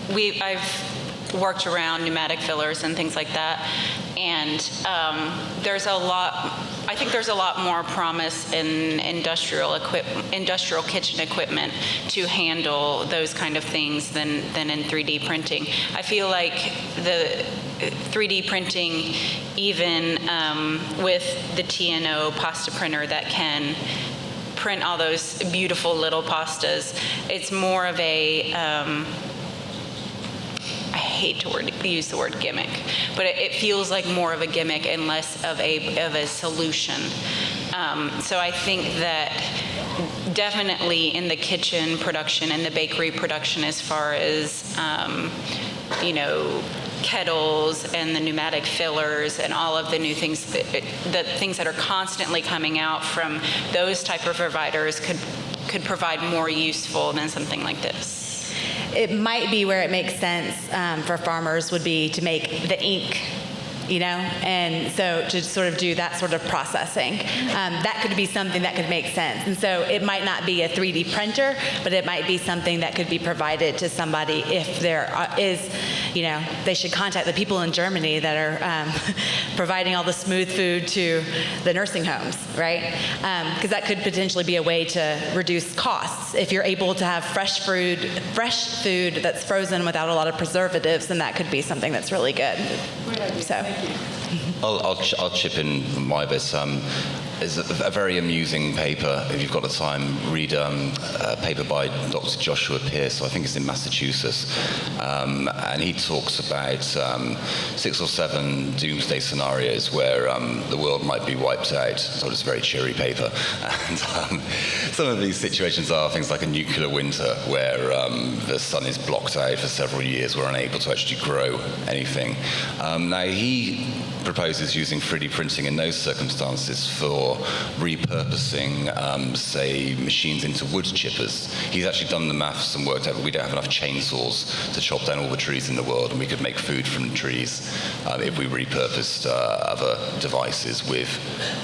I've worked around pneumatic fillers and things like that, and I think there's a lot more promise in industrial kitchen equipment to handle those kind of things than in 3D printing. I feel like the 3D printing, even with the TNO pasta printer that can print all those beautiful little pastas, it's more of a I hate to use the word gimmick, but it feels like more of a gimmick and less of a solution. So I think that definitely in the kitchen production and the bakery production, as far as kettles and the pneumatic fillers and all of the new things, the things that are constantly coming out from those type of providers could provide more useful than something like this. It might be where it makes sense for farmers would be to make the ink, and so to sort of do that sort of processing. That could be something that could make sense. And so it might not be a 3D printer, but it might be something that could be provided to somebody if there is, they should contact the people in Germany that are providing all the smooth food to the nursing homes, right? Because that could potentially be a way to reduce costs. If you're able to have fresh food that's frozen without a lot of preservatives, then that could be something that's really good. So. I'll chip in my bit. It's a very amusing paper. If you've got the time, read a paper by Dr. Joshua Pierce. I think it's in Massachusetts. And he talks about 6 or 7 doomsday scenarios where the world might be wiped out. So it's a very cheery paper. And some of these situations are things like a nuclear winter where the sun is blocked out for several years. We're unable to actually grow anything. Now, he proposes using 3D printing in those circumstances for repurposing, say, machines into wood chippers. He's actually done the maths and worked out that we don't have enough chainsaws to chop down all the trees in the world, and we could make food from the trees if we repurposed other devices with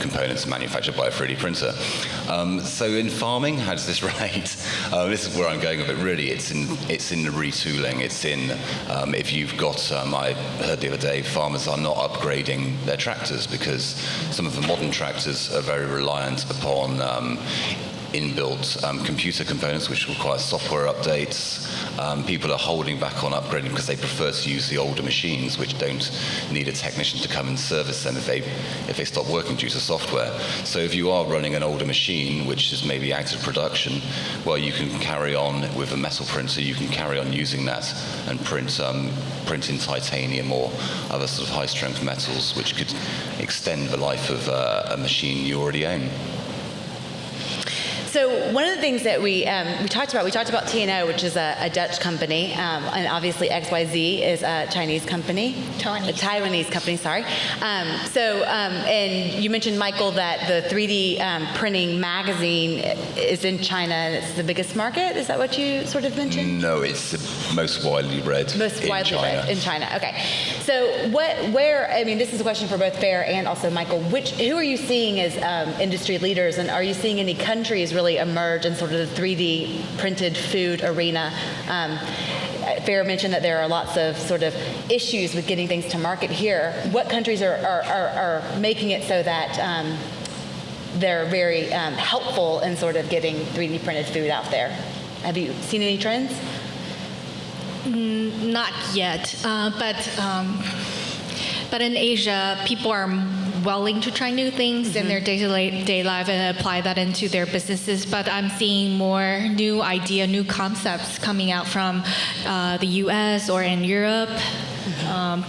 components manufactured by a 3D printer. So in farming, how does this relate? This is where I'm going with it, really. It's in the retooling. It's in, if you've got, I heard the other day, farmers are not upgrading their tractors because some of the modern tractors are very reliant upon inbuilt computer components which require software updates. People are holding back on upgrading because they prefer to use the older machines which don't need a technician to come and service them if they stop working due to software. So if you are running an older machine which is maybe out of production, well, you can carry on with a metal printer, you can carry on using that and print in titanium or other sort of high-strength metals which could extend the life of a machine you already own. So one of the things that we talked about T&O, which is a Dutch company, and obviously XYZ is a Chinese company. A Taiwanese company, sorry. And you mentioned, Michael, that the 3D printing magazine is in China and it's the biggest market. Is that what you sort of mentioned? No, it's the most widely read Read in China. Okay. So this is a question for both Fair and also Michael. Who are you seeing as industry leaders, and are you seeing any countries really emerge in sort of the 3D printed food arena? Fair mentioned that there are lots of sort of issues with getting things to market here. What countries are making it so that they're very helpful in sort of getting 3D printed food out there? Have you seen any trends? Not yet, but in Asia, people are willing to try new things in their day-to-day life and apply that into their businesses. But I'm seeing more new concepts coming out from the U.S. or in Europe.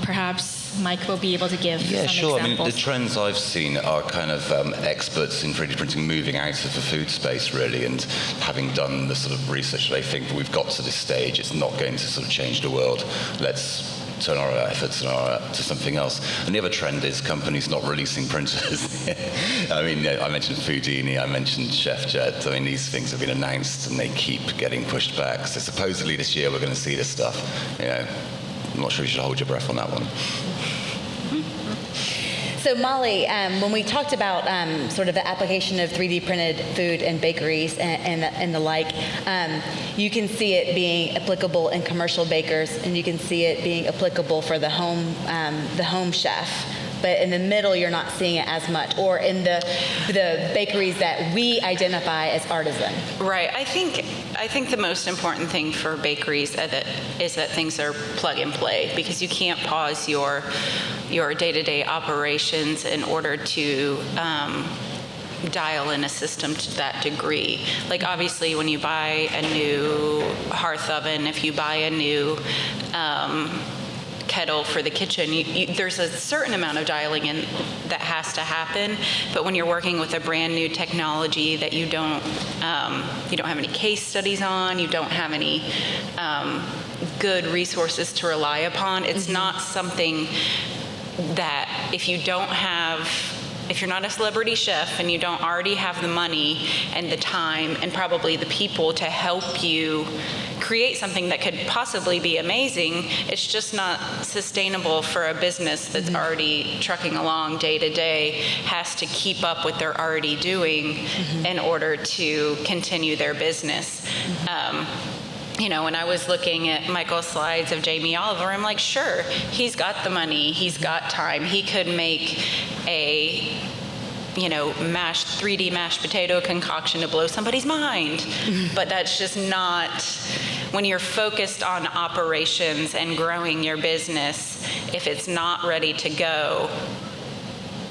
Perhaps Mike will be able to give some sure. examples. I mean, the trends I've seen are kind of experts in 3D printing moving out of the food space, really, and having done the sort of research, they think we've got to this stage, it's not going to sort of change the world. Let's turn our efforts to something else. And the other trend is companies not releasing printers. I mean, I mentioned Foodini, I mentioned ChefJet. I mean, these things have been announced and they keep getting pushed back. So supposedly this year we're going to see this stuff. I'm not sure you should hold your breath on that one. So Molly, when we talked about sort of the application of 3D printed food in bakeries and the like, you can see it being applicable in commercial bakers, and you can see it being applicable for the home chef. But in the middle, you're not seeing it as much, or in the bakeries that we identify as artisan. Right. I think the most important thing for bakeries is that things are plug and play, because you can't pause your day-to-day operations in order to dial in a system to that degree. Like, obviously, when you buy a new hearth oven, if you buy a new kettle for the kitchen, there's a certain amount of dialing in that has to happen. But when you're working with a brand new technology that you don't have any case studies on, you don't have any good resources to rely upon, it's not something that if you're not a celebrity chef and you don't already have the money and the time and probably the people to help you create something that could possibly be amazing, it's just not sustainable for a business that's already trucking along day to day, has to keep up what they're already doing in order to continue their business. When I was looking at Michael's slides of Jamie Oliver, I'm like, sure, he's got the money, he's got time, he could make a 3D mashed potato concoction to blow somebody's mind. But that's just not, when you're focused on operations and growing your business, if it's not ready to go,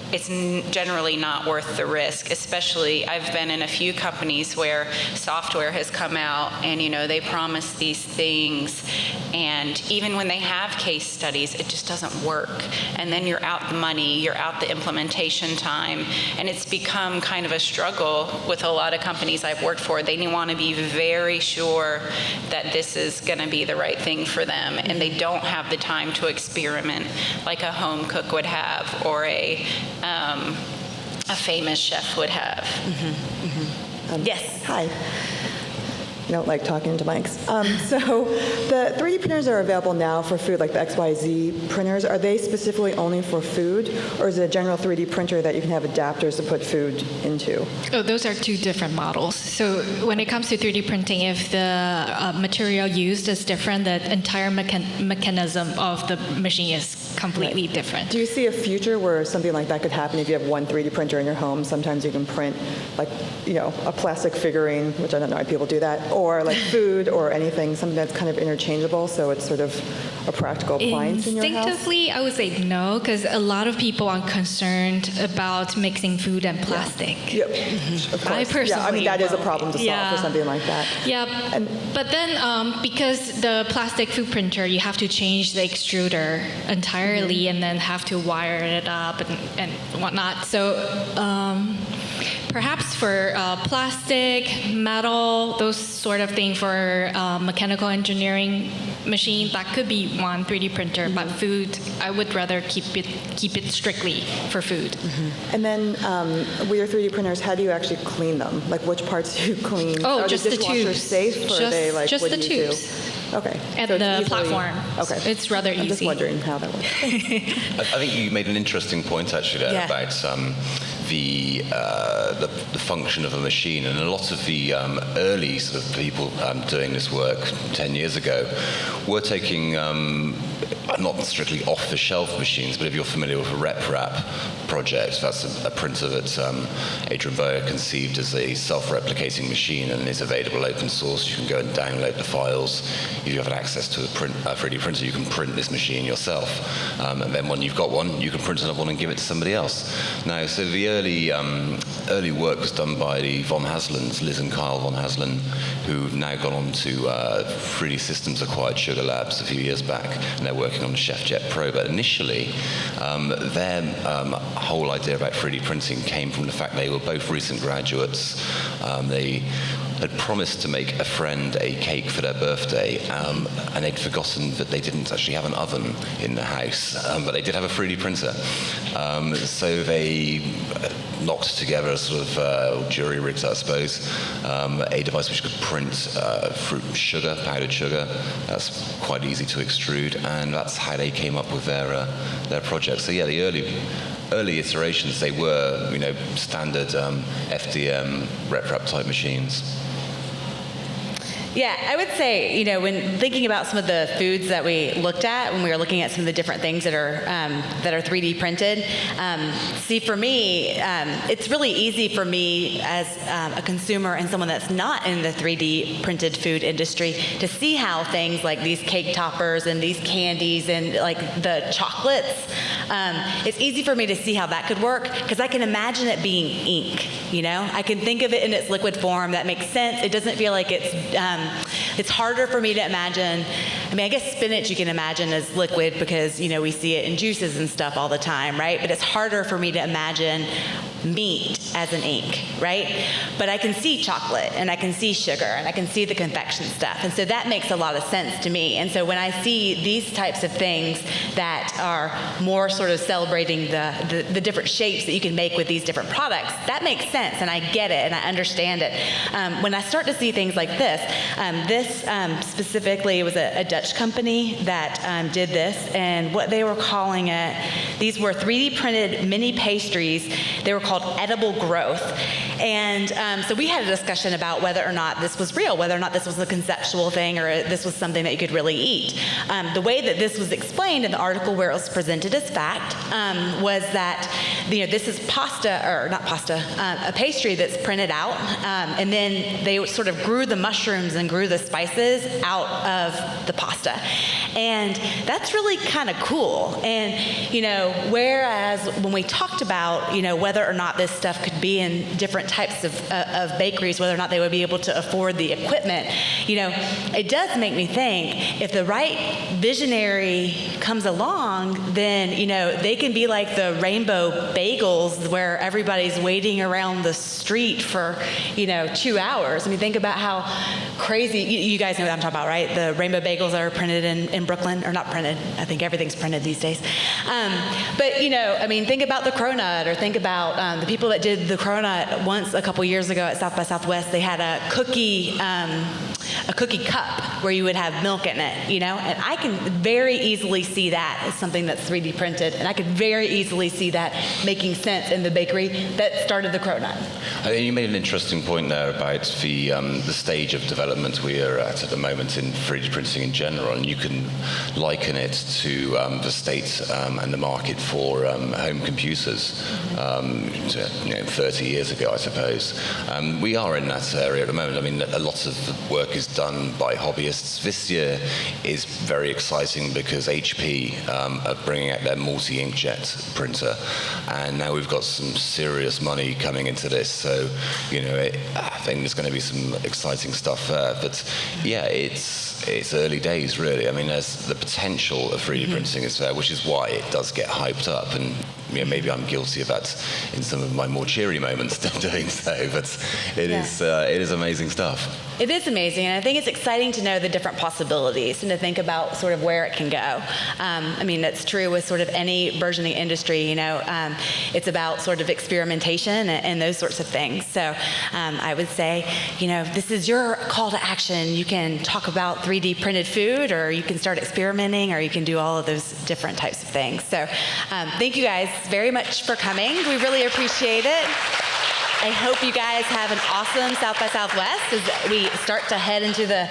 it's generally not worth the risk. Especially, I've been in a few companies where software has come out and they promise these things, and even when they have case studies, it just doesn't work. And then you're out the money, you're out the implementation time, and it's become kind of a struggle with a lot of companies I've worked for. They want to be very sure that this is going to be the right thing for them, and they don't have the time to experiment like a home cook would have, or a famous chef would have. Yes. Hi. I don't like talking to mics. So the 3D printers are available now for food, like the XYZ printers. Are they specifically only for food, or is it a general 3D printer that you can have adapters to put food into? Oh, those are two different models. So when it comes to 3D printing, if the material used is different, the entire mechanism of the machine is completely different. Do you see a future where something like that could happen if you have one 3D printer in your home? Sometimes you can print, like, a plastic figurine, which I don't know why people do that, or like food or anything, something that's kind of interchangeable, so it's sort of a practical appliance in your house? Instinctively, I would say no, because a lot of people are concerned about mixing food and plastic. Yep. Of course. I personally I mean, that is a problem to solve for something like that. Yeah, but then because the plastic food printer, you have to change the extruder entirely and then have to wire it up and whatnot. So perhaps for plastic, metal, those sort of things for mechanical engineering machine. That could be one 3D printer, but food, I would rather keep it strictly for food. And then with your 3D printers, how do you actually clean them? Like which parts do you clean? Oh, Are just the the dishwashers tubes. safe, or are they like Just what the do you tubes. do? Okay. At So it's the easily- platform. Okay. It's rather easy. I'm just wondering how that works. I think you made an interesting point actually there Yeah. about the function of a machine, and a lot of the early sort of people doing this work 10 years ago were taking not strictly off-the-shelf machines, but if you're familiar with a RepRap project, that's a printer that Adrian Boyer conceived as a self-replicating machine and is available open source. You can go and download the files. If you have access to a 3D printer, you can print this machine yourself. And then when you've got one, you can print another one and give it to somebody else. Now, so the early work was done by the von Haslens, Liz and Kyle von Haslen, who've now gone on to 3D Systems acquired Sugar Labs a few years back, and they're working on the ChefJet Pro. But initially, their whole idea about 3D printing came from the fact they were both recent graduates. They had promised to make a friend a cake for their birthday, and they'd forgotten that they didn't actually have an oven in the house, but they did have a 3D printer. So they knocked together a sort of jury-rigged, I suppose, a device which could print fruit sugar, powdered sugar. That's quite easy to extrude, and that's how they came up with their project. So yeah, the early iterations, they were, standard FDM, RepRap type machines. Yeah, I would say, when thinking about some of the foods that we looked at when we were looking at some of the different things that are 3D printed, for me, it's really easy for me as a consumer and someone that's not in the 3D printed food industry to see how things like these cake toppers and these candies and like the chocolates, it's easy for me to see how that could work because I can imagine it being ink, I can think of it in its liquid form. That makes sense. It doesn't feel like it's harder for me to imagine. I guess spinach you can imagine as liquid because, we see it in juices and stuff all the time, right? But it's harder for me to imagine meat as an ink, right? But I can see chocolate and I can see sugar and I can see the confection stuff. And so that makes a lot of sense to me. And so when I see these types of things that are more sort of celebrating the different shapes that you can make with these different products, that makes sense and I get it and I understand it. When I start to see things like this specifically was a Dutch company that did this, and what they were calling it, these were 3D printed mini pastries. They were called edible growth. And so we had a discussion about whether or not this was real, whether or not this was a conceptual thing or this was something that you could really eat. The way that this was explained in the article where it was presented as fact was that this is a pastry that's printed out, and then they sort of grew the mushrooms and grew the spices out of the pasta. And that's really kind of cool. And, whereas when we talked about, whether or not this stuff could be in different types of bakeries, whether or not they would be able to afford the equipment, it does make me think if the right visionary comes along, then, they can be like the rainbow bagels where everybody's waiting around the street for, 2 hours. Think about how crazy, you guys know what I'm talking about, right? The rainbow bagels that are printed in Brooklyn, or not printed, I think everything's printed these days. But, think about the cronut, or think about the people that did the cronut once a couple years ago at South by Southwest. They had a cookie cup where you would have milk in it, and I can very easily see that as something that's 3D printed, and I could very easily see that making sense in the bakery that started the cronut. I think you made an interesting point there about the stage of development we are at the moment in 3D printing in general, and you can liken it to the state and the market for home computers 30 years ago, I suppose. We are in that area at the moment. A lot of the work is done by hobbyists. This year is very exciting because HP are bringing out their multi-inkjet printer, and now we've got some serious money coming into this. So, I think there's going to be some exciting stuff there. But yeah, it's it's early days, really. I mean, there's the potential of 3D printing is there, which is why it does get hyped up. And maybe I'm guilty of that in some of my more cheery moments of doing so, but it is amazing stuff. It is amazing, and I think it's exciting to know the different possibilities and to think about sort of where it can go. I mean, that's true with sort of any burgeoning industry, it's about sort of experimentation and those sorts of things. So I would say, this is your call to action. You can talk about 3D printed food, or you can start experimenting, or you can do all of those different types of things. So thank you guys very much for coming. We really appreciate it. I hope you guys have an awesome South by Southwest as we start to head into the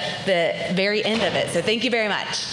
very end of it. So thank you very much.